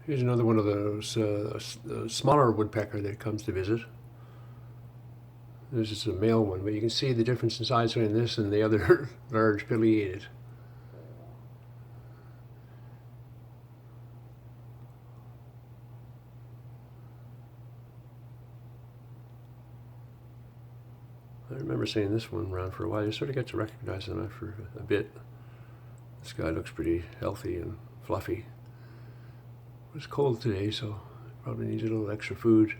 Here's another one of those smaller woodpecker that comes to visit. This is a male one, but you can see the difference in size between this and the other large pileated. I remember seeing this one around for a while. You sort of get to recognize them after a bit. This guy looks pretty healthy and fluffy. It's cold today, so probably needs a little extra food.